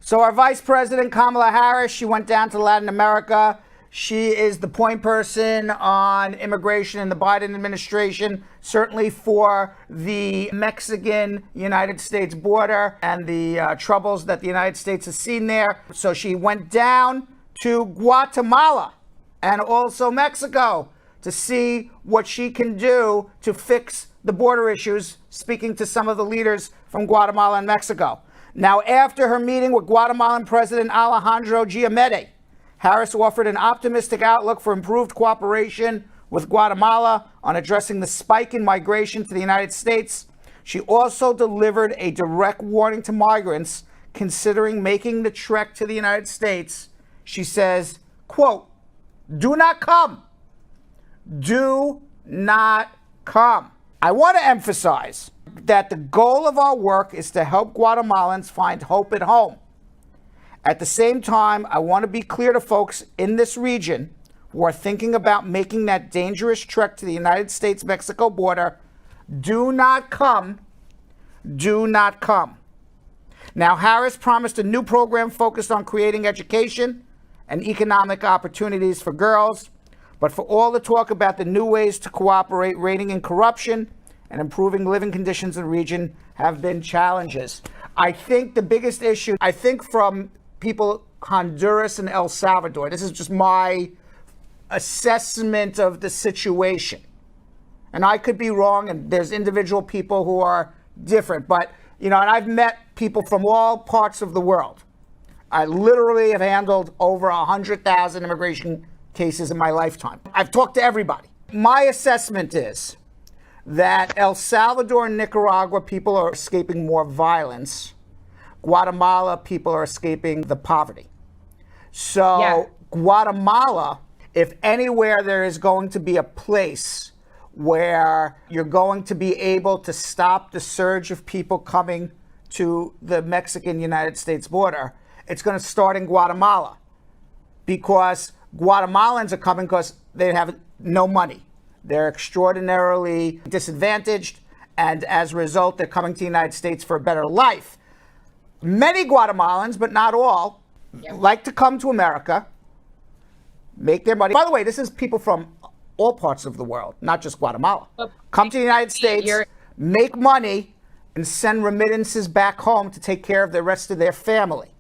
So our Vice President, Kamala Harris, she went down to Latin America. She is the point person on immigration in the Biden administration, certainly for the Mexican-United States border and the troubles that the United States has seen there. So she went down to Guatemala and also Mexico to see what she can do to fix the border issues, speaking to some of the leaders from Guatemala and Mexico. Now, after her meeting with Guatemalan President Alejandro Giammattei, Harris offered an optimistic outlook for improved cooperation with Guatemala on addressing the spike in migration to the United States. She also delivered a direct warning to migrants considering making the trek to the United States. She says, quote, "Do not come. Do not come." I want to emphasize that the goal of our work is to help Guatemalans find hope at home. At the same time, I want to be clear to folks in this region who are thinking about making that dangerous trek to the United States-Mexico border, do not come. Do not come. Now, Harris promised a new program focused on creating education and economic opportunities for girls. But for all the talk about the new ways to cooperate, reining in corruption and improving living conditions in the region have been challenges. I think the biggest issue, from people Honduras and El Salvador, this is just my assessment of the situation. And I could be wrong, and there's individual people who are different, but, and I've met people from all parts of the world. I literally have handled over 100,000 immigration cases in my lifetime. I've talked to everybody. My assessment is that El Salvador and Nicaragua, people are escaping more violence. Guatemala, people are escaping the poverty. So yeah. Guatemala, if anywhere there is going to be a place where you're going to be able to stop the surge of people coming to the Mexican-United States border, it's going to start in Guatemala, because Guatemalans are coming because they have no money. They're extraordinarily disadvantaged, and as a result, they're coming to the United States for a better life. Many Guatemalans, but not all, like to come to America, make their money. By the way, this is people from all parts of the world, not just Guatemala. Come to the United States, make money, and send remittances back home to take care of the rest of their family.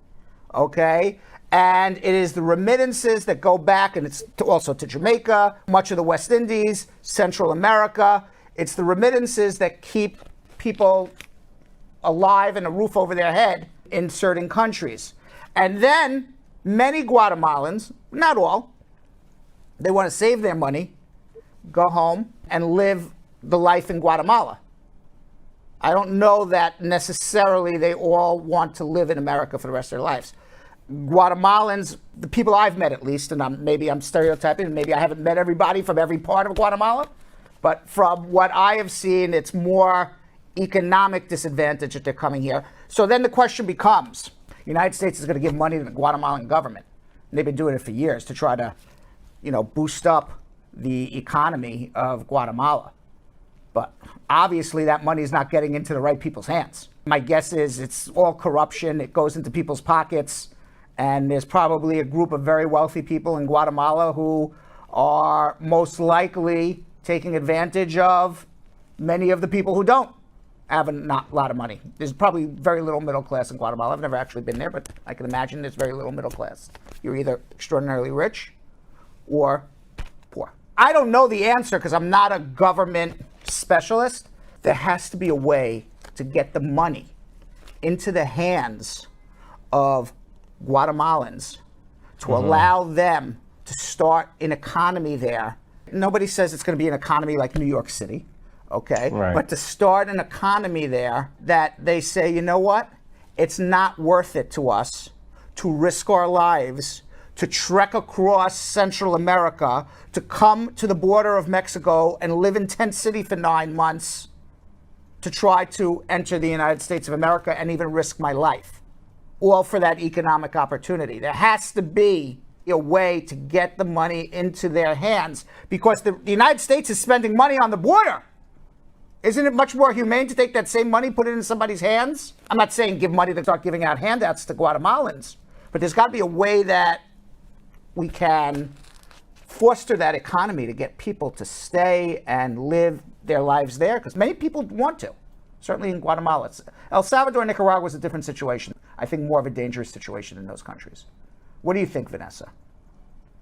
Okay? And it is the remittances that go back, and it's also to Jamaica, much of the West Indies, Central America. It's the remittances that keep people alive and a roof over their head in certain countries. And then many Guatemalans, not all, they want to save their money, go home, and live the life in Guatemala. I don't know that necessarily they all want to live in America for the rest of their lives. Guatemalans, the people I've met at least, and maybe I'm stereotyping, maybe I haven't met everybody from every part of Guatemala, but from what I have seen, it's more economic disadvantage that they're coming here. So then the question becomes, the United States is going to give money to the Guatemalan government. And they've been doing it for years to try to, boost up the economy of Guatemala. But obviously that money is not getting into the right people's hands. My guess is it's all corruption. It goes into people's pockets. And there's probably a group of very wealthy people in Guatemala who are most likely taking advantage of many of the people who don't have a lot of money. There's probably very little middle class in Guatemala. I've never actually been there, but I can imagine there's very little middle class. You're either extraordinarily rich or poor. I don't know the answer because I'm not a government specialist. There has to be a way to get the money into the hands of Guatemalans to allow them to start an economy there. Nobody says it's going to be an economy like New York City, okay? Right. But to start an economy there that they say, you know what? It's not worth it to us to risk our lives, to trek across Central America, to come to the border of Mexico and live in Tent City for 9 months to try to enter the United States of America and even risk my life. All for that economic opportunity. There has to be a way to get the money into their hands, because the United States is spending money on the border. Isn't it much more humane to take that same money, put it in somebody's hands? I'm not saying give money to start giving out handouts to Guatemalans, but there's got to be a way that we can foster that economy to get people to stay and live their lives there, because many people want to. Certainly in Guatemala. El Salvador and Nicaragua is a different situation. I think more of a dangerous situation in those countries. What do you think, Vanessa?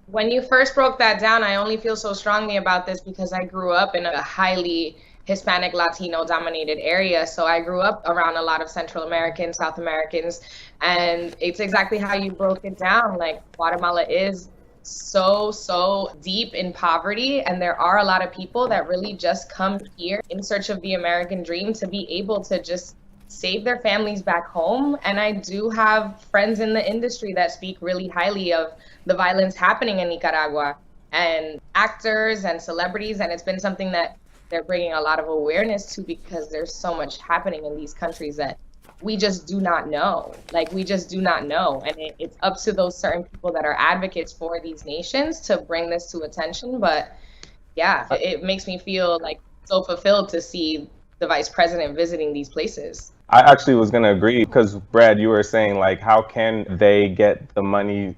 When you first broke that down, I only feel so strongly about this because I grew up in a highly Hispanic, Latino dominated area. So I grew up around a lot of Central Americans, South Americans, and it's exactly how you broke it down. Like, Guatemala is so deep in poverty, and there are a lot of people that really just come here in search of the American dream to be able to just save their families back home. And I do have friends in the industry that speak really highly of the violence happening in Nicaragua, and actors and celebrities, and it's been something that they're bringing a lot of awareness to, because there's so much happening in these countries that we just do not know. Like, we just do not know. And it's up to those certain people that are advocates for these nations to bring this to attention. But yeah, it makes me feel like so fulfilled to see the vice president visiting these places. I actually was going to agree, because Brad, you were saying, like, how can they get the money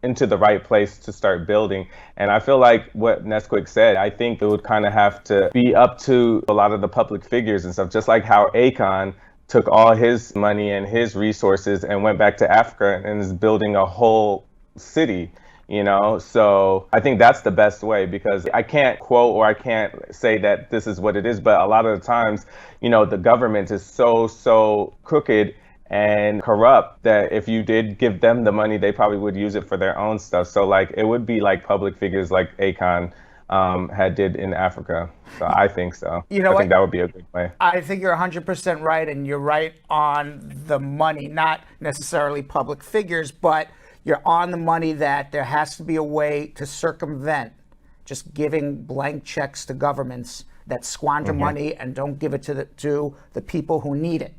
into the right place to start building? And I feel like what Nesquik said, I think it would kind of have to be up to a lot of the public figures and stuff, just like how Akon took all his money and his resources and went back to Africa and is building a whole city, you know? So I think that's the best way, because I can't quote or I can't say that this is what it is, but a lot of the times, you know, the government is so crooked and corrupt that if you did give them the money, they probably would use it for their own stuff. So like, it would be like public figures like Akon had did in Africa. So I think so. You know, I think that would be a good way. I think you're 100% right, and you're right on the money, not necessarily public figures, but you're on the money that there has to be a way to circumvent just giving blank checks to governments that squander money and don't give it to the people who need it.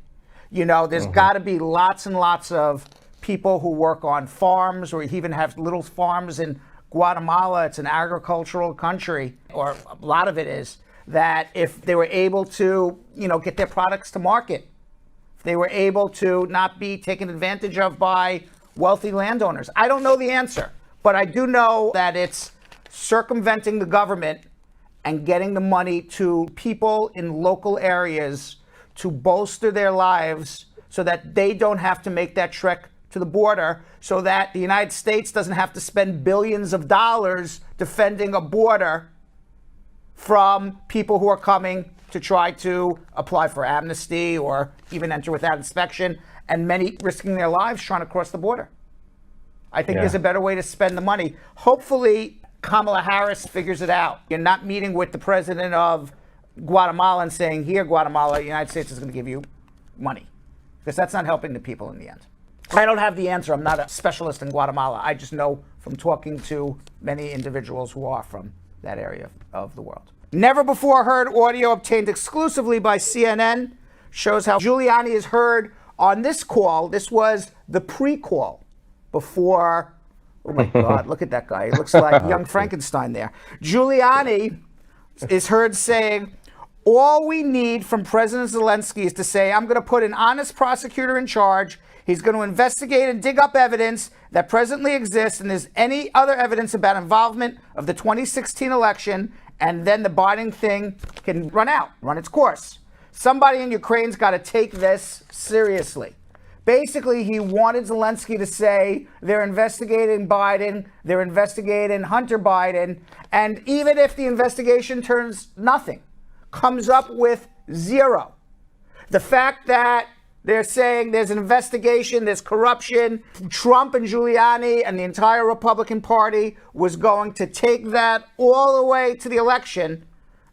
You know, there's got to be lots and lots of people who work on farms, or even have little farms in Guatemala. It's an agricultural country, or a lot of it is, that if they were able to, you know, get their products to market, if they were able to not be taken advantage of by wealthy landowners. I don't know the answer, but I do know that it's circumventing the government and getting the money to people in local areas to bolster their lives so that they don't have to make that trek to the border, so that the United States doesn't have to spend billions of dollars defending a border from people who are coming to try to apply for amnesty or even enter without inspection, and many risking their lives trying to cross the border. I think there's a better way to spend the money. Hopefully, Kamala Harris figures it out. You're not meeting with the president of Guatemala and saying, here, Guatemala, the United States is going to give you money, because that's not helping the people in the end. I don't have the answer. I'm not a specialist in Guatemala. I just know from talking to many individuals who are from that area of the world. Never before heard audio obtained exclusively by CNN shows how Giuliani is heard on this call. This was the pre-call before, oh my God, look at that guy. He looks like young Frankenstein there. Giuliani is heard saying, all we need from President Zelensky is to say, I'm going to put an honest prosecutor in charge. He's going to investigate and dig up evidence that presently exists, and there's any other evidence about involvement of the 2016 election, and then the Biden thing can run its course. Somebody in Ukraine's got to take this seriously. Basically, he wanted Zelensky to say they're investigating Biden, they're investigating Hunter Biden, and even if the investigation turns nothing, comes up with zero, the fact that they're saying there's an investigation, there's corruption, Trump and Giuliani and the entire Republican Party was going to take that all the way to the election,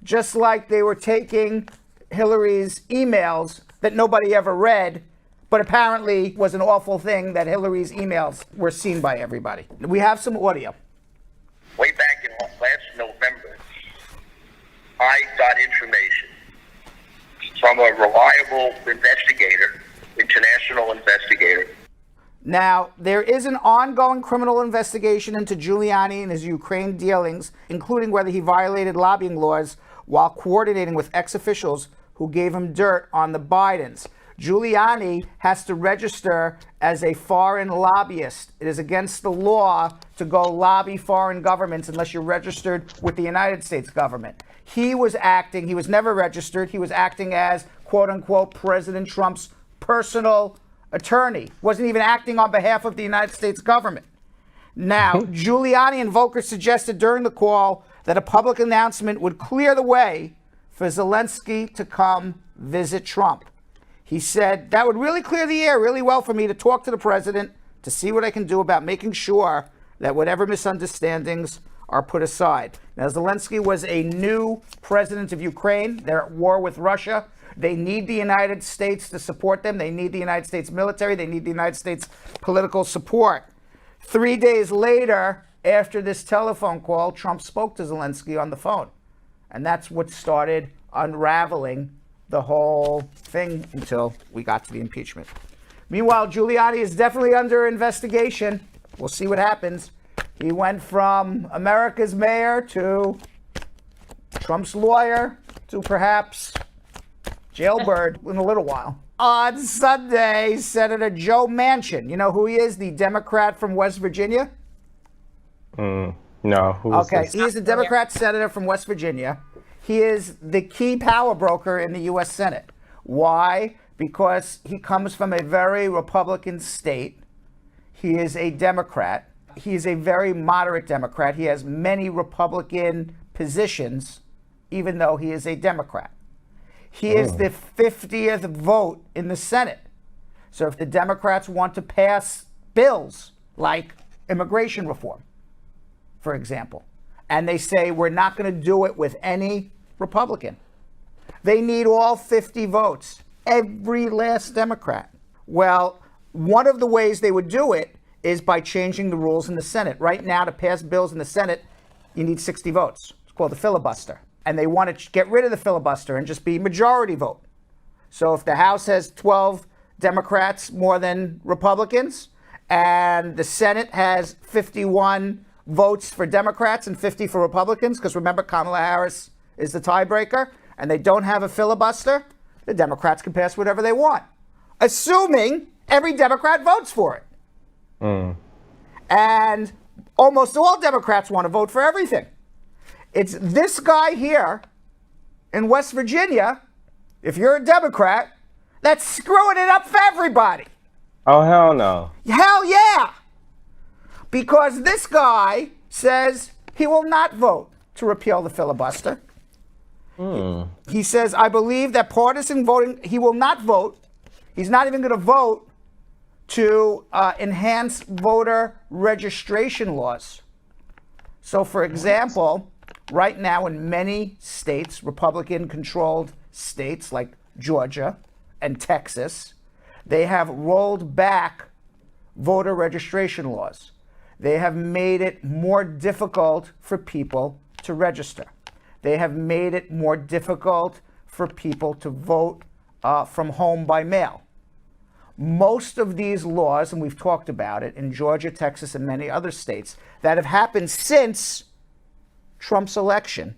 just like they were taking Hillary's emails that nobody ever read, but apparently was an awful thing that Hillary's emails were seen by everybody. We have some audio. Way back in last November, I got information from a reliable investigator, international investigator. Now, there is an ongoing criminal investigation into Giuliani and his Ukraine dealings, including whether he violated lobbying laws while coordinating with ex-officials who gave him dirt on the Bidens. Giuliani has to register as a foreign lobbyist. It is against the law to go lobby foreign governments unless you're registered with the United States government. He was never registered. He was acting as, quote unquote, President Trump's personal attorney. Wasn't even acting on behalf of the United States government. Now, Giuliani and Volker suggested during the call that a public announcement would clear the way for Zelensky to come visit Trump. He said, that would really clear the air really well for me to talk to the president to see what I can do about making sure that whatever misunderstandings are put aside. Now, Zelensky was a new president of Ukraine. They're at war with Russia. They need the United States to support them. They need the United States military. They need the United States political support. 3 days later, after this telephone call, Trump spoke to Zelensky on the phone. And that's what started unraveling the whole thing until we got to the impeachment. Meanwhile, Giuliani is definitely under investigation. We'll see what happens. He went from America's mayor to Trump's lawyer to perhaps jailbird in a little while. On Sunday, Senator Joe Manchin, you know who he is, the Democrat from West Virginia? No. Okay, he is a Democrat senator from West Virginia. He is the key power broker in the U.S. Senate. Why? Because he comes from a very Republican state. He is a Democrat. He is a very moderate Democrat. He has many Republican positions, even though he is a Democrat. He is the 50th vote in the Senate. So if the Democrats want to pass bills like immigration reform, for example, and they say we're not going to do it with any Republican, they need all 50 votes, every last Democrat. Well, one of the ways they would do it is by changing the rules in the Senate. Right now, to pass bills in the Senate, you need 60 votes. It's called the filibuster. And they want to get rid of the filibuster and just be majority vote. So if the House has 12 Democrats more than Republicans, and the Senate has 51 votes for Democrats and 50 for Republicans, because remember, Kamala Harris is the tiebreaker, and they don't have a filibuster, the Democrats can pass whatever they want, assuming every Democrat votes for it. And almost all Democrats want to vote for everything. It's this guy here in West Virginia, if you're a Democrat, that's screwing it up for everybody. Oh, hell no. Hell yeah. Because this guy says he will not vote to repeal the filibuster. He says, I believe that partisan voting, he will not vote. He's not even going to vote to enhance voter registration laws. So, for example, right now in many states, Republican-controlled states like Georgia and Texas, they have rolled back voter registration laws. They have made it more difficult for people to register. They have made it more difficult for people to vote from home by mail. Most of these laws, and we've talked about it in Georgia, Texas, and many other states that have happened since Trump's election,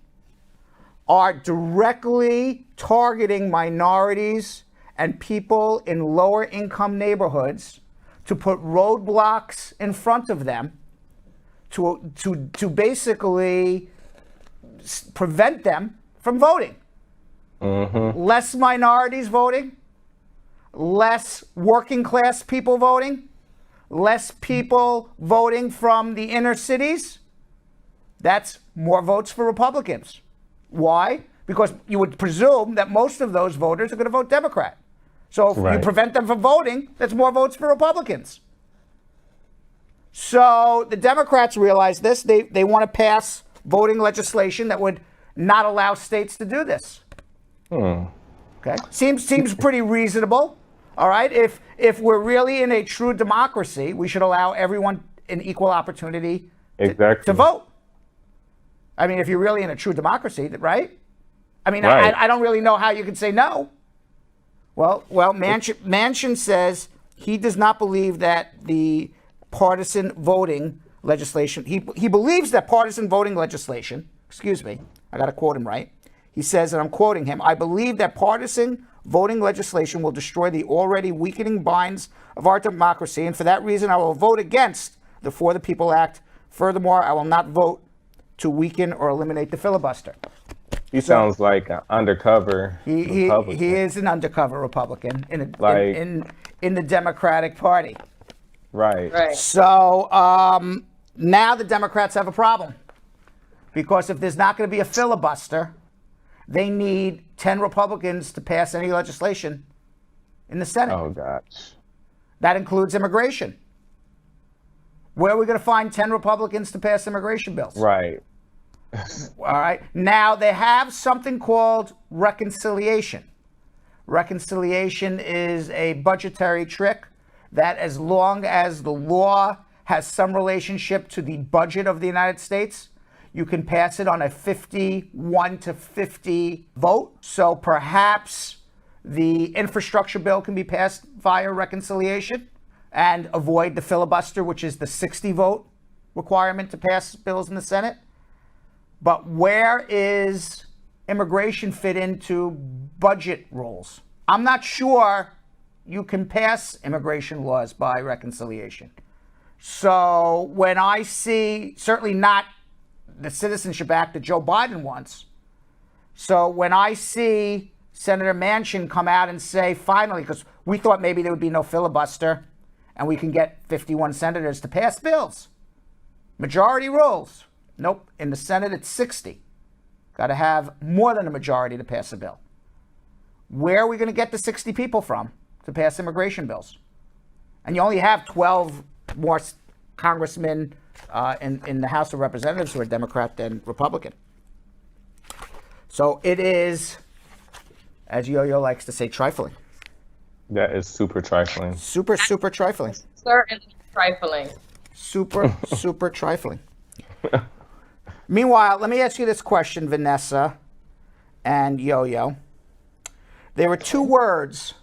are directly targeting minorities and people in lower income neighborhoods to put roadblocks in front of them to basically prevent them from voting. Less minorities voting, less working class people voting, less people voting from the inner cities. That's more votes for Republicans. Why? Because you would presume that most of those voters are going to vote Democrat. So if you prevent them from voting, that's more votes for Republicans. So the Democrats realize this. They want to pass voting legislation that would not allow states to do this. Okay, seems pretty reasonable. All right, if we're really in a true democracy, we should allow everyone an equal opportunity to vote. I mean, if you're really in a true democracy, right? I mean, I don't really know how you could say no. Well, Manchin says he does not believe that the partisan voting legislation, he believes that partisan voting legislation, excuse me, I got to quote him right. He says, and I'm quoting him, I believe that partisan voting legislation will destroy the already weakening binds of our democracy, and for that reason I will vote against the For the People Act. Furthermore, I will not vote to weaken or eliminate the filibuster. He sounds like an undercover Republican. He is an undercover Republican in the Democratic Party. Right. So now the Democrats have a problem, because if there's not going to be a filibuster, they need 10 Republicans to pass any legislation in the Senate. Oh, gosh. That includes immigration. Where are we going to find 10 Republicans to pass immigration bills? Right. All right. Now, they have something called reconciliation. Reconciliation is a budgetary trick that, as long as the law has some relationship to the budget of the United States, you can pass it on a 51 to 50 vote. So perhaps the infrastructure bill can be passed via reconciliation and avoid the filibuster, which is the 60 vote requirement to pass bills in the Senate. But where is immigration fit into budget rules? I'm not sure you can pass immigration laws by reconciliation. So when I see, certainly not the Citizenship Act that Joe Biden wants. So when I see Senator Manchin come out and say, finally, because we thought maybe there would be no filibuster and we can get 51 senators to pass bills. Majority rules. Nope. In the Senate, it's 60. Got to have more than a majority to pass a bill. Where are we going to get the 60 people from to pass immigration bills? And you only have 12 more congressmen in the House of Representatives who are Democrat than Republican. So it is, as Yo-Yo likes to say, trifling. That is super trifling. Super trifling. Certainly trifling. Super trifling. Meanwhile, let me ask you this question, Vanessa and Yo-Yo. There were two words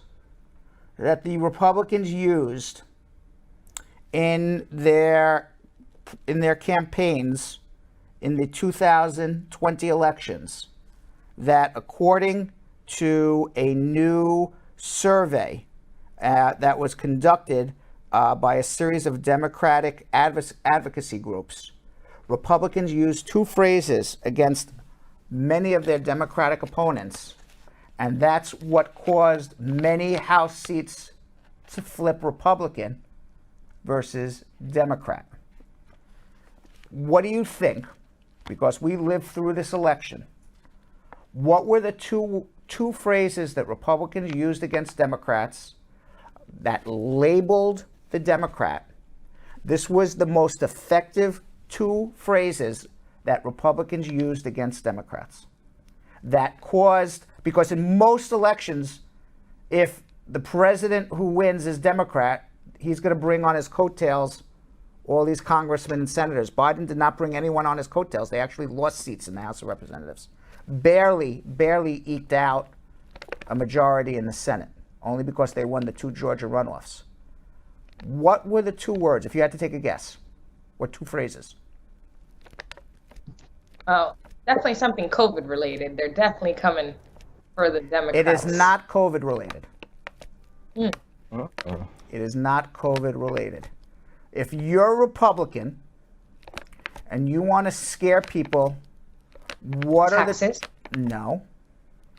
that the Republicans used in their campaigns in the 2020 elections that, according to a new survey that was conducted by a series of Democratic advocacy groups, Republicans used two phrases against many of their Democratic opponents, and that's what caused many House seats to flip Republican versus Democrat. What do you think? Because we lived through this election. What were the two phrases that Republicans used against Democrats that labeled the Democrat? This was the most effective two phrases that Republicans used against Democrats that caused, because in most elections, if the president who wins is Democrat, he's going to bring on his coattails all these congressmen and senators. Biden did not bring anyone on his coattails. They actually lost seats in the House of Representatives. Barely eked out a majority in the Senate, only because they won the two Georgia runoffs. What were the two words, if you had to take a guess? What two phrases? Oh, definitely something COVID related. They're definitely coming for the Democrats. It is not COVID related. Uh-oh. It is not COVID related. If you're a Republican and you want to scare people, what Taxes? are the... No,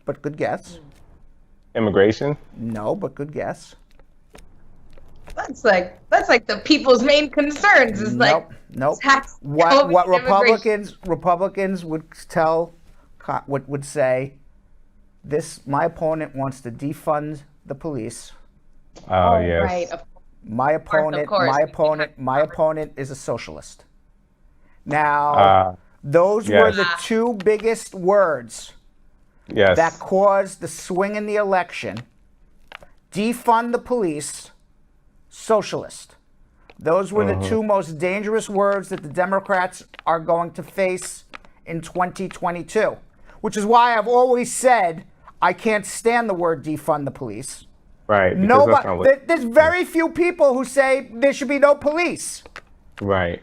but good guess. Immigration? No, but good guess. That's like the people's main concerns. Is Nope. tax, What COVID, Republicans would say, this, my opponent wants to defund the police. Oh, yes. Right. My opponent is a socialist. Now, those were the two biggest words that caused the swing in the election. Defund the police, socialist. Those were the two most dangerous words that the Democrats are going to face in 2022, which is why I've always said I can't stand the word defund the police, Right. Because that's not what, There's very few people who say there should be no police. right.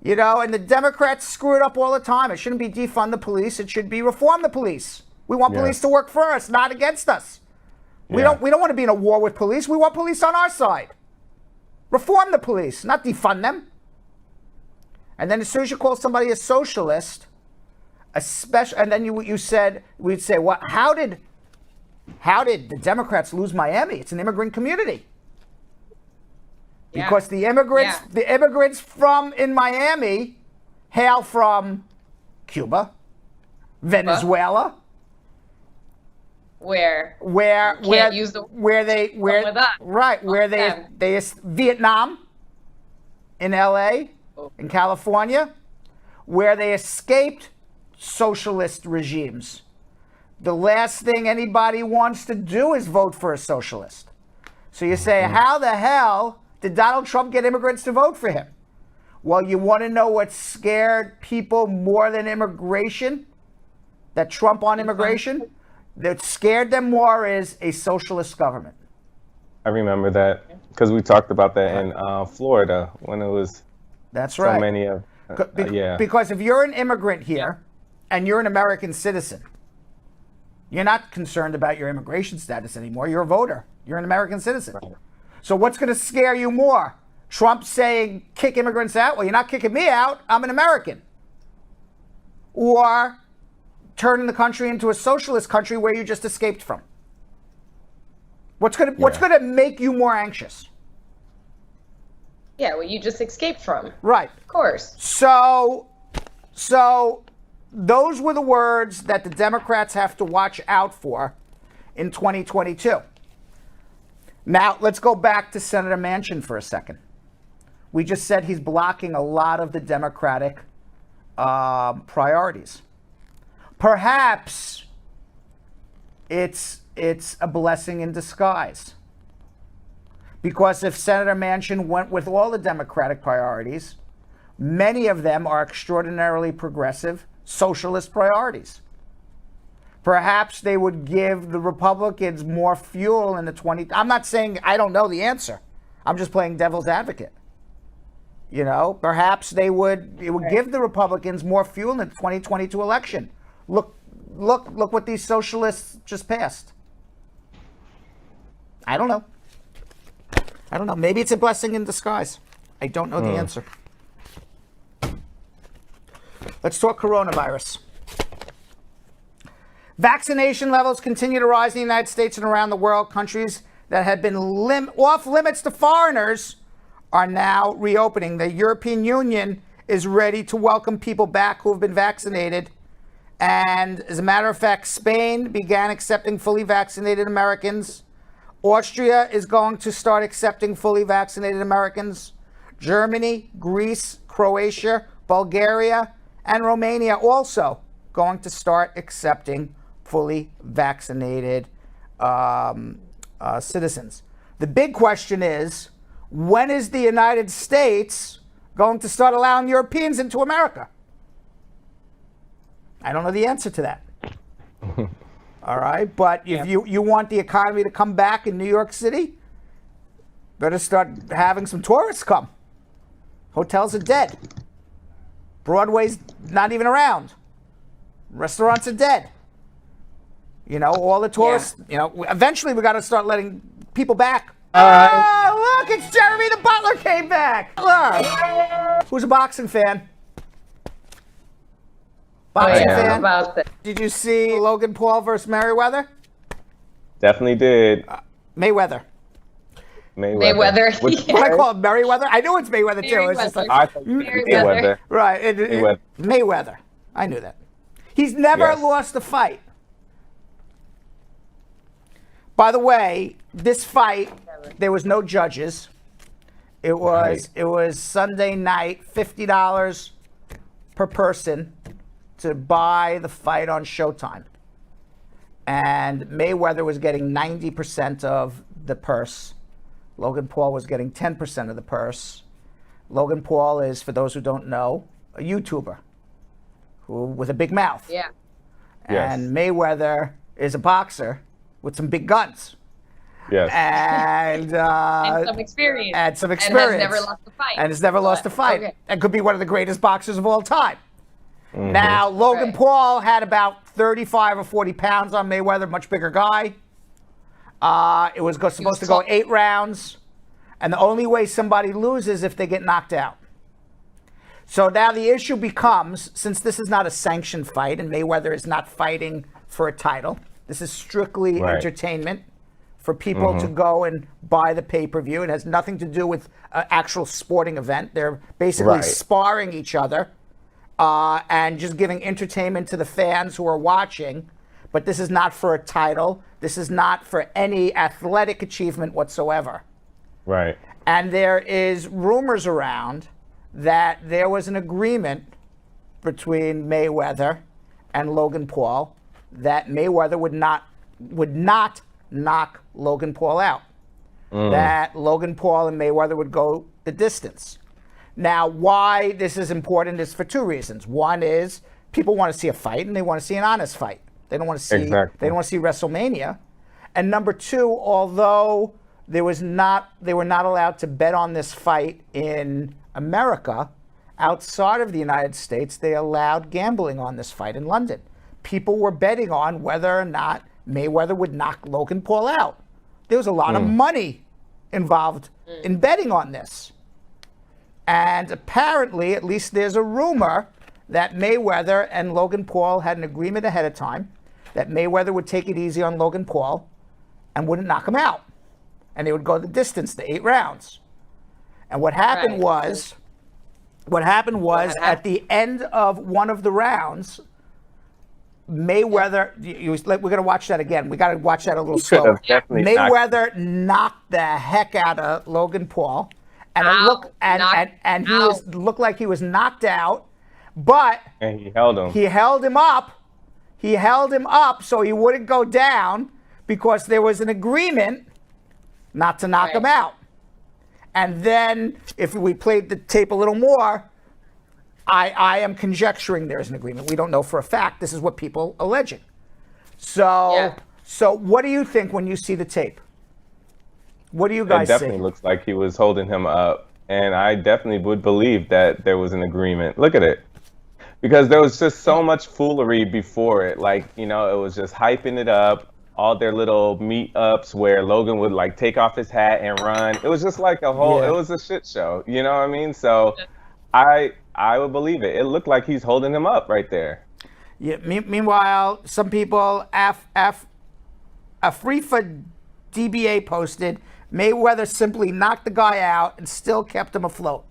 You know, and the Democrats screw it up all the time. It shouldn't be defund the police. It should be reform the police. We want police to work for us, not against us. We don't want to be in a war with police. We want police on our side. Reform the police, not defund them. And then as soon as you call somebody a socialist, and then we'd say, what? How did the Democrats lose Miami? It's an immigrant community. Because the immigrants in Miami hail from Cuba, Venezuela, Vietnam, in LA, in California, where they escaped socialist regimes. The last thing anybody wants to do is vote for a socialist. So you say, how the hell did Donald Trump get immigrants to vote for him? Well, you want to know what scared people more than immigration? That Trump on immigration? That scared them more is a socialist government. I remember that because we talked about that in Florida when it was so many of Because if you're an immigrant here and you're an American citizen, you're not concerned about your immigration status anymore. You're a voter. You're an American citizen. Right. So what's going to scare you more? Trump saying, kick immigrants out? Well, you're not kicking me out. I'm an American. Or turning the country into a socialist country where you just escaped from. What's going to make you more anxious? Yeah, well, you just escaped from. Right. Of course. So those were the words that the Democrats have to watch out for in 2022. Now, let's go back to Senator Manchin for a second. We just said he's blocking a lot of the Democratic priorities. Perhaps it's a blessing in disguise. Because if Senator Manchin went with all the Democratic priorities, many of them are extraordinarily progressive socialist priorities. Perhaps they would give the Republicans more fuel in the I'm not saying I don't know the answer. I'm just playing devil's advocate. You know, perhaps it would give the Republicans more fuel in the 2022 election. Look what these socialists just passed. I don't know. Maybe it's a blessing in disguise. I don't know the answer. Let's talk coronavirus. Vaccination levels continue to rise in the United States and around the world. Countries that had been off limits to foreigners are now reopening. The European Union is ready to welcome people back who have been vaccinated. And as a matter of fact, Spain began accepting fully vaccinated Americans. Austria is going to start accepting fully vaccinated Americans. Germany, Greece, Croatia, Bulgaria, and Romania also going to start accepting fully vaccinated citizens. The big question is, when is the United States going to start allowing Europeans into America? I don't know the answer to that. All right, but if you want the economy to come back in New York City, better start having some tourists come. Hotels are dead. Broadway's not even around. Restaurants are dead. You know, all the tourists, eventually we got to start letting people back. Oh, look, it's Jeremy the Butler came back. Look. Who's a boxing fan? Boxing fan? About that. Did you see Logan Paul versus Mayweather? Definitely did. Mayweather. Mayweather. What I call it, Merriweather? I knew it's Mayweather too. It's just like Mayweather. Right. Mayweather. I knew that. He's never lost a fight. By the way, this fight, there was no judges. It was Sunday night, $50 per person to buy the fight on Showtime. And Mayweather was getting 90% of the purse. Logan Paul was getting 10% of the purse. Logan Paul is, for those who don't know, a YouTuber with a big mouth. Yeah. And Mayweather is a boxer with some big guns. Yes. And some experience. And some And experience. has never lost a fight. And has never lost a fight. Okay. And could be one of the greatest boxers of all time. Mm-hmm. Now, Logan Right. Paul had about 35 or 40 pounds on Mayweather, much bigger guy. It was supposed to go 8 rounds. And the only way somebody loses if they get knocked out. So now the issue becomes, since this is not a sanctioned fight and Mayweather is not fighting for a title, this is strictly Right. entertainment for people to go and buy the pay-per-view. It has nothing to do with an actual sporting event. They're basically Right. sparring each other and just giving entertainment to the fans who are watching. But this is not for a title. This is not for any athletic achievement whatsoever. Right. And there is rumors around that there was an agreement between Mayweather and Logan Paul that Mayweather would not knock Logan Paul out. That Logan Paul and Mayweather would go the distance. Now, why this is important is for 2 reasons. One is people want to see a fight and they want to see an honest fight. They don't want to see Exactly. they don't want to see WrestleMania. And number 2, although they were not allowed to bet on this fight in America, outside of the United States, they allowed gambling on this fight in London. People were betting on whether or not Mayweather would knock Logan Paul out. There was a lot of money involved in betting on this. And apparently, at least there's a rumor that Mayweather and Logan Paul had an agreement ahead of time that Mayweather would take it easy on Logan Paul and wouldn't knock him out. And they would go the distance, the 8 rounds. And what happened Right. was at the end of one of the rounds, Mayweather, we're going to watch that again. We got to watch that a little Could have slower. definitely Mayweather knocked the heck out of Logan Paul. And it Ow, looked and he looked like he was knocked out, but And he held him. he held him up. He held him up so he wouldn't go down because there was an agreement not to knock him Right. out. And then if we played the tape a little more, I am conjecturing there's an agreement. We don't know for a fact. This is what people alleging. So, Yeah. so what do you think when you see the tape? What do you It guys definitely see? looks like he was holding him up. And I definitely would believe that there was an agreement. Look at it. Because there was just so much foolery before it. Like, you know, it was just hyping it up. All their little meetups where Logan would like take off his hat and run. It was just like a whole, Yeah. it was a shit show. You know what I mean? So I would believe it. It looked like he's holding him up right there. Yeah, meanwhile, some people, Afrifa DBA posted, Mayweather simply knocked the guy out and still kept him afloat.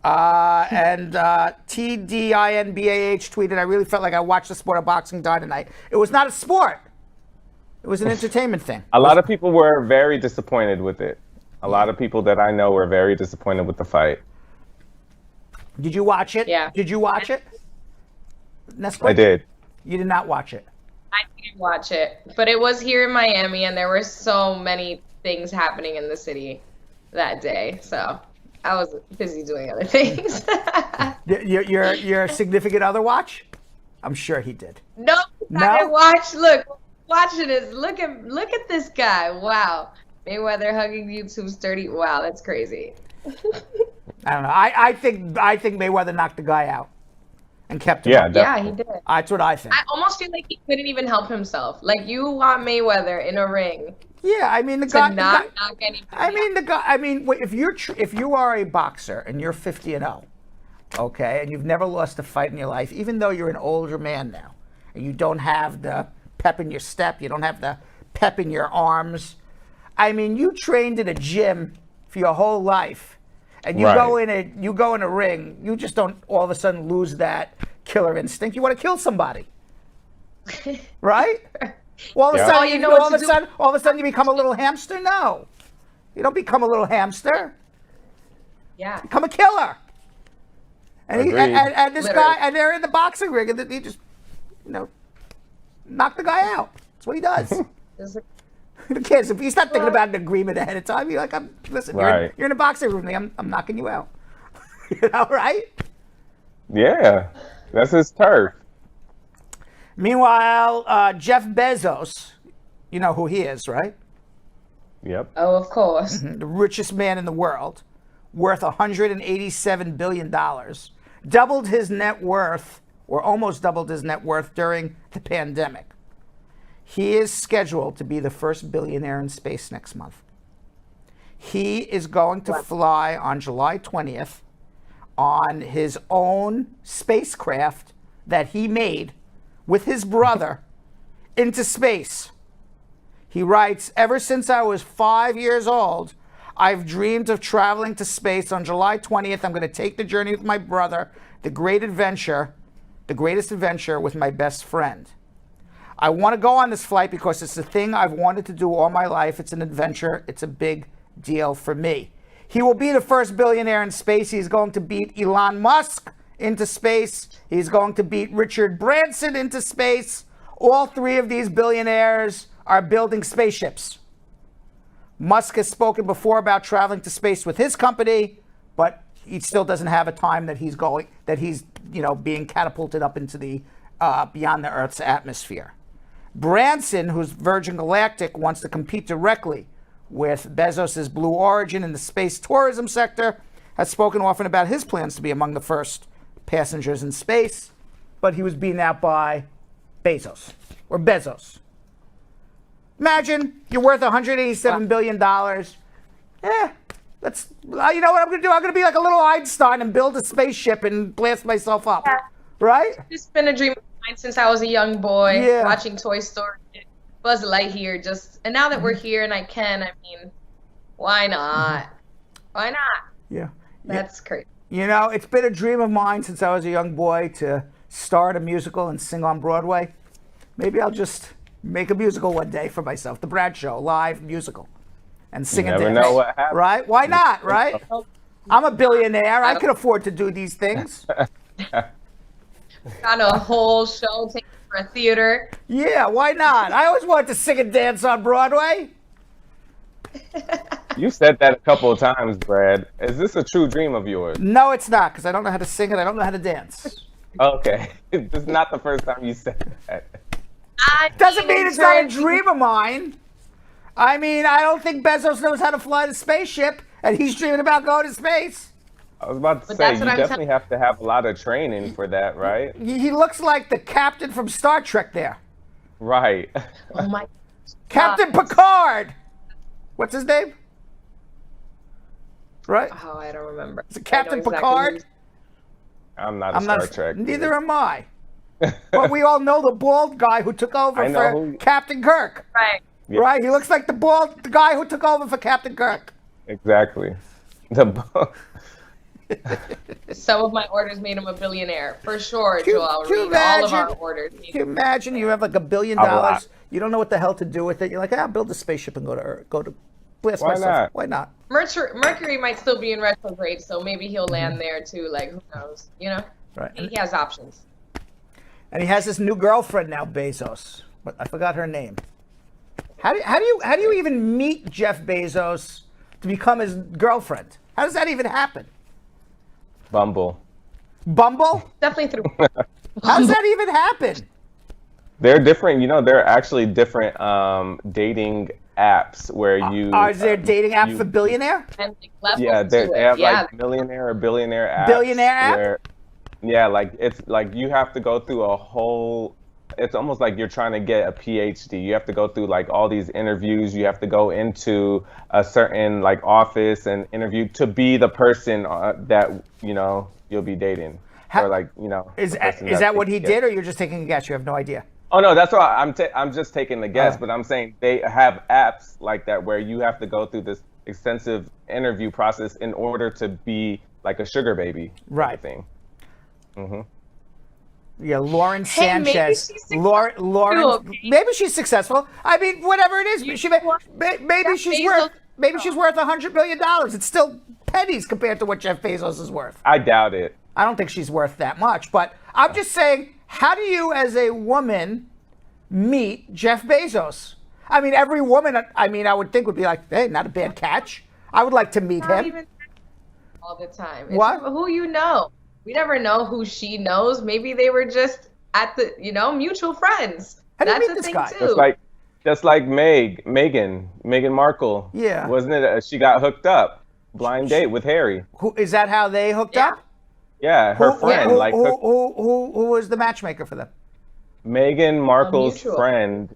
And TDINBAH tweeted, I really felt like I watched the sport of boxing die tonight. It was not a sport. It was an entertainment thing. A lot of people were very disappointed with it. A lot of people that I know were very disappointed with the fight. Did you watch it? Yeah. Did you watch it? I did. You did not watch it. I didn't watch it, but it was here in Miami, and there were so many things happening in the city that day. So I was busy doing other things. Your significant other watch? I'm sure he did. No, No? I didn't watch. Look, watching this. Look at this guy. Wow, Mayweather hugging YouTube sturdy. Wow, that's crazy. I don't know. I think Mayweather knocked the guy out and kept him. Yeah, up. Yeah, he definitely. did. That's what I think. I almost feel like he couldn't even help himself. Like, you want Mayweather in a ring Yeah, I mean the to guy. not knock anybody If you are a boxer and you're 50-0, okay, and you've never lost a fight in your life, even though you're an older man now, and you don't have the pep in your step, you don't have the pep in your arms. I mean, you trained in a gym for your whole life, and you Right. go in a ring. You just don't all of a sudden lose that killer instinct. You want to kill somebody, right? All of a Yeah. sudden, All you know what to do- all of a sudden, you become a little hamster. No, you don't become a little hamster. Yeah. Become a killer. And, Agreed. and this Literally. guy, and they're in the boxing ring, and he just, knock the guy out. That's what he does. Just- Who cares? If he's not thinking about an agreement ahead of time, you're like, listen, Right. you're in a boxing room, I'm knocking you out. Right? Yeah, that's his turf. Meanwhile, Jeff Bezos, you know who he is, right? Yep. Oh, of course. The richest man in the world, worth $187 billion, doubled his net worth, or almost doubled his net worth during the pandemic. He is scheduled to be the first billionaire in space next month. He is going to fly on July 20th on his own spacecraft that he made with his brother into space. He writes, "Ever since I was 5 years old, I've dreamed of traveling to space. On July 20th, I'm going to take the journey with my brother, the greatest adventure with my best friend. I want to go on this flight because it's the thing I've wanted to do all my life. It's an adventure. It's a big deal for me." He will be the first billionaire in space. He's going to beat Elon Musk into space. He's going to beat Richard Branson into space. All three of these billionaires are building spaceships. Musk has spoken before about traveling to space with his company, but he still doesn't have a time that he's being catapulted up into the beyond the Earth's atmosphere. Branson, who's Virgin Galactic, wants to compete directly with Bezos' Blue Origin in the space tourism sector, has spoken often about his plans to be among the first passengers in space, but he was beaten out by Bezos. Imagine you're worth $187 billion. You know what I'm going to do? I'm going to be like a little Einstein and build a spaceship and blast myself up. Yeah. Right? It's been a dream of mine since I was a young boy, watching Toy Story, Buzz Lightyear, and now that we're here and I mean, why not? Why not? Yeah. That's crazy. You know, it's been a dream of mine since I was a young boy to star in a musical and sing on Broadway. Maybe I'll just make a musical one day for myself, The Brad Show, live musical, and sing and dance. Never know what happens. Right? Why not, right? I'm a billionaire. I can afford to do these things. Got a whole show taken for a theater. Yeah, why not? I always wanted to sing and dance on Broadway. You said that a couple of times, Brad. Is this a true dream of yours? No, it's not, because I don't know how to sing and I don't know how to dance. Okay. This is not the first time you said that. Doesn't mean it's not a dream of mine. I mean, I don't think Bezos knows how to fly the spaceship, and he's dreaming about going to space. I was about to say, you definitely have to have a lot of training for that, right? He looks like the captain from Star Trek there. Right. Oh my Captain Picard! What's his name? Right? Oh, I don't remember. Is it Captain Picard? I'm not a Star Trek. Neither am I. But we all know the bald guy who took over for Captain Kirk. Right. Yeah. Right? He looks like the guy who took over for Captain Kirk. Exactly. Some of my orders made him a billionaire. For sure, Joel. All of our orders. Can you imagine you have like $1 billion, you don't know what the hell to do with it. You're like, I'll build a spaceship and go to blast myself. Not? Why not? Mercury might still be in retrograde, so maybe he'll land there too. Like, who knows? You know? Right. He has options. And he has this new girlfriend now, Bezos. But I forgot her name. How do you even meet Jeff Bezos to become his girlfriend? How does that even happen? Bumble? Definitely through. How does that even happen? They're different. You know, there are actually different dating apps where you. Is there a dating app for billionaire? And like they have like millionaire or billionaire apps. Billionaire app? Like it's like you have to go through a whole. It's almost like you're trying to get a PhD. You have to go through like all these interviews. You have to go into a certain like office and interview to be the person that you'll be dating. Or like Is that what he did, or you're just taking a guess? You have no idea. Oh no, that's why I'm just taking the guess. But I'm saying they have apps like that where you have to go through this extensive interview process in order to be like a sugar baby. Right. Thing. Mm-hmm. Yeah, Lauren Sanchez. Maybe she's successful. I mean, whatever it is, maybe she's worth $100 million. It's still pennies compared to what Jeff Bezos is worth. I doubt it. I don't think she's worth that much. But I'm just saying, how do you, as a woman, meet Jeff Bezos? I mean, every woman, I would think would be like, hey, not a bad catch. I would like to meet him. Even all the time. It's what? Who you know. We never know who she knows. Maybe they were just at the, mutual friends. How do you meet this guy? It's like Just like Meghan Markle. Yeah. Wasn't it? She got hooked up, blind date with Harry. Who is that? How they hooked up? Yeah, her friend. Who was the matchmaker for them? Meghan Markle's mutual. friend,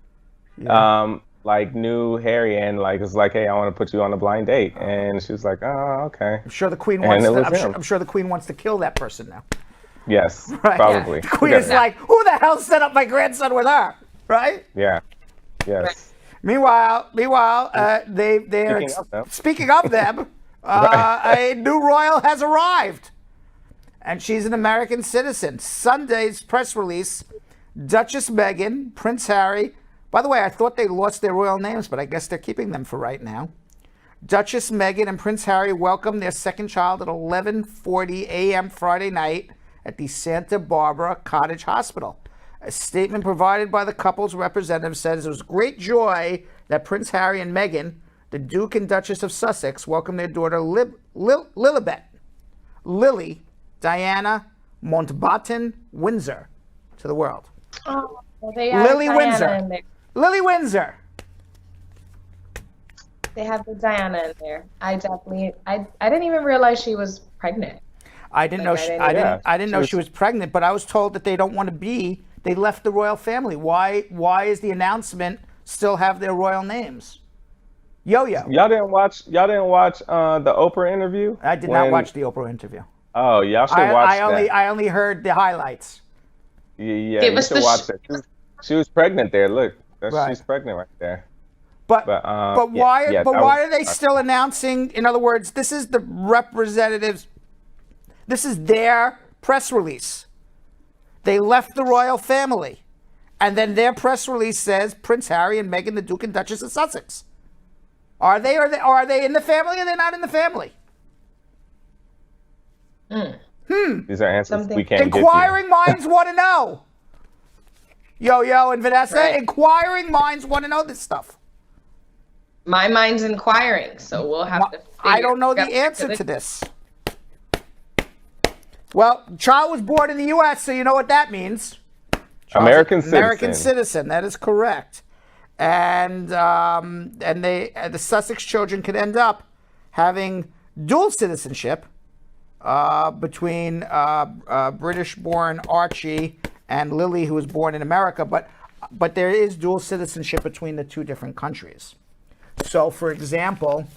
knew Harry and was like, hey, I want to put you on a blind date, and she was like, oh, okay. I'm sure the Queen And wants. it was I'm sure the Queen wants to kill that person now. Yes, Right. probably. The Queen is like, who the hell set up my grandson with her? Right. Yeah. Yes. Right. Meanwhile, they're speaking of them. A new royal has arrived, and she's an American citizen. Sunday's press release: Duchess Meghan, Prince Harry. By the way, I thought they lost their royal names, but I guess they're keeping them for right now. Duchess Meghan and Prince Harry welcomed their second child at 11:40 a.m. Friday night at the Santa Barbara Cottage Hospital. A statement provided by the couple's representative says it was great joy that Prince Harry and Meghan, the Duke and Duchess of Sussex, welcomed their daughter Lilibet Lili Diana Mountbatten-Windsor to the world. Oh, well, they have Lily Diana Windsor. in there. Lily Windsor. They have the Diana in there. I didn't even realize she was pregnant. I didn't know. I didn't know she was pregnant, but I was told that they don't want to be. They left the royal family. Why is the announcement still have their royal names? Yo-yo. Y'all didn't watch the Oprah interview? I did not watch the Oprah interview. Oh, y'all should watch that. I only heard the highlights. Yeah, you should watch that. She was pregnant there. Look, she's pregnant right there. But why are they still announcing? In other words, this is the representatives. This is their press release. They left the royal family, and then their press release says Prince Harry and Meghan, the Duke and Duchess of Sussex. Are they in the family? Or are they not in the family? These are answers we can't give you. Inquiring minds want to know. Yo and Vanessa, Right. inquiring minds want to know this stuff. My mind's inquiring, so we'll have to. I don't know the answer to this. Well, child was born in the U.S., so you know what that means. American citizen. American citizen. That is correct. And the Sussex children could end up having dual citizenship between British-born Archie and Lily, who was born in America. But there is dual citizenship between the two different countries. So, for example,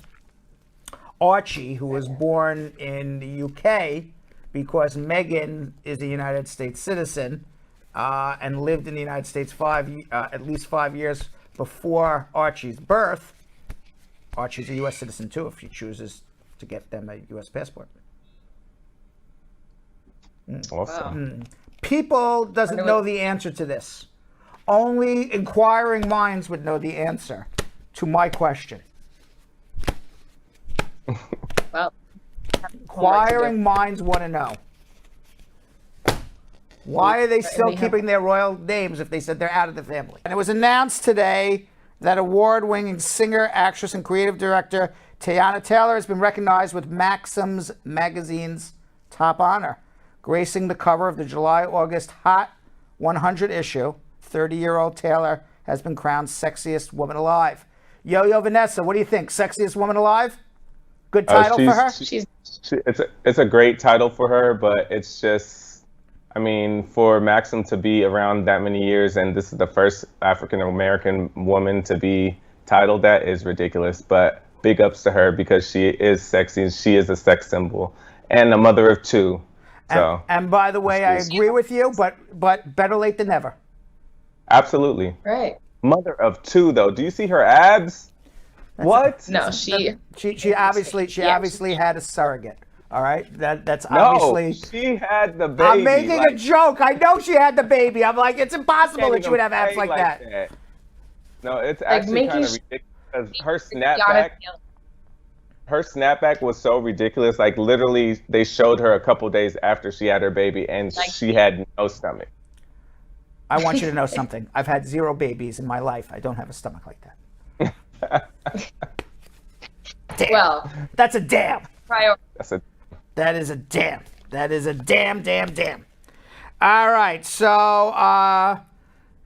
Archie, who was born in the UK, because Meghan is a United States citizen and lived in the United States at least 5 years before Archie's birth. Archie's a U.S. citizen too if she chooses to get them a U.S. passport. Awesome. People doesn't know the answer to this. Only inquiring minds would know the answer to my question. Well, Inquiring minds want to know. Why are they still keeping their royal names if they said they're out of the family? And it was announced today that award-winning singer, actress, and creative director Teyana Taylor has been recognized with Maxim Magazine's top honor, gracing the cover of the July-August Hot 100 issue. 30-year-old Taylor has been crowned Sexiest Woman Alive. Yo, Vanessa, what do you think? Sexiest Woman Alive? Good title for her? It's a great title for her, but it's just, I mean, for Maxim to be around that many years, and this is the first African-American woman to be titled that, is ridiculous. But big ups to her because she is sexy. She is a sex symbol and a mother of two. So, and by the way, I agree with you, but better late than never. Absolutely. right. Mother of two, though. Do you see her abs? What? No, she obviously had a surrogate. All right, that's No, obviously. she had the baby. I'm making a joke. I know she had the baby. I'm like, it's impossible that she would have abs like that. No, it's actually kind of ridiculous. Her snapback was so ridiculous. Like literally, they showed her a couple days after she had her baby, and she had no stomach. I want you to know something. I've had 0 babies in my life. I don't have a stomach like that. Damn. Well, that's a damn. That is a damn. That is a damn. All right. So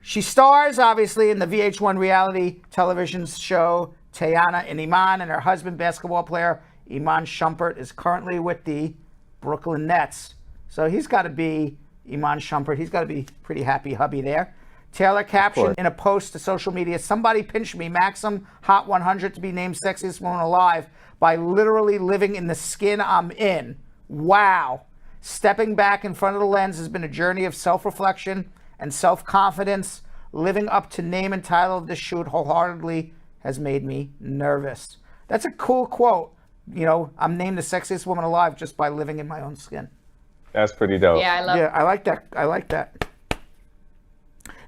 She stars, obviously, in the VH1 reality television show Teyana and Iman, and her husband, basketball player Iman Shumpert, is currently with the Brooklyn Nets. So he's got to be, Iman Shumpert, he's got to be pretty happy hubby there. Taylor captioned in a post to social media, "Somebody pinch me, Maxim Hot 100 to be named Sexiest Woman Alive by literally living in the skin I'm in. Wow. Stepping back in front of the lens has been a journey of self-reflection and self-confidence. Living up to name and title of this shoot wholeheartedly has made me nervous." That's a cool quote. You know, I'm named the sexiest woman alive just by living in my own skin. That's pretty dope. Yeah, I love I like that. I like that.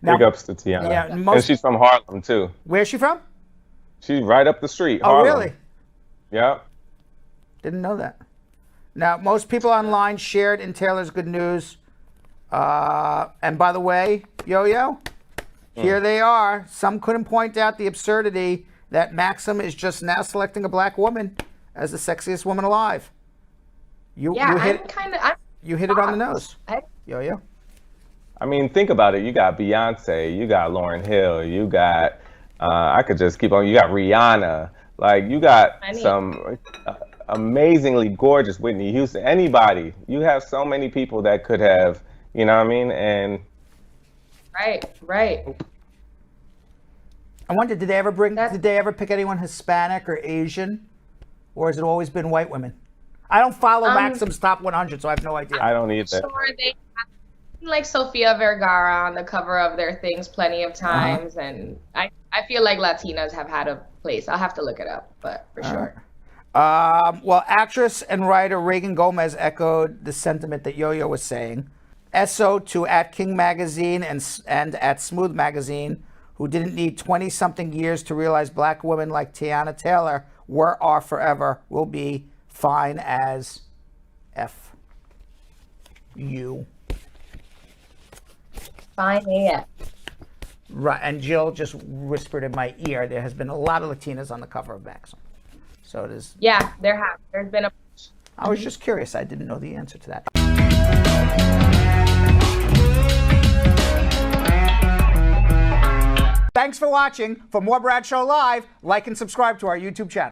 Big ups to Teyana. Yeah, and she's from Harlem, too. Where's she from? She's right up the street, Oh, Harlem. really? Yep. Didn't know that. Now, most people online shared in Taylor's good news. And by the way, Yo-Yo, here they are. Some couldn't point out the absurdity that Maxim is just now selecting a black woman as the sexiest woman alive. You hit it on the nose. Yo-Yo. I mean, think about it. You got Beyonce, you got Lauryn Hill, you got, I could just keep on, you got Rihanna. Like, you got some amazingly gorgeous Whitney Houston. Anybody. You have so many people that could have, you know what I mean? And Right. I wonder, did they ever pick anyone Hispanic or Asian? Or has it always been white women? I don't follow Maxim's Top 100, so I have no idea. I don't either. Sure, they have, like Sofia Vergara on the cover of their things plenty of times, and I feel like Latinas have had a place. I'll have to look it up, but for sure. Well, actress and writer Reagan Gomez echoed the sentiment that Yo-Yo was saying. SO to at King Magazine and at Smooth Magazine, who didn't need 20-something years to realize black women like Teyana Taylor are forever, will be fine as F. U. Fine AF. Right, and Jill just whispered in my ear, there has been a lot of Latinas on the cover of Maxim. So it is. Yeah, there's been a. I was just curious. I didn't know the answer to that. Thanks for watching. For more Bradshaw Live, like and subscribe to our YouTube channel.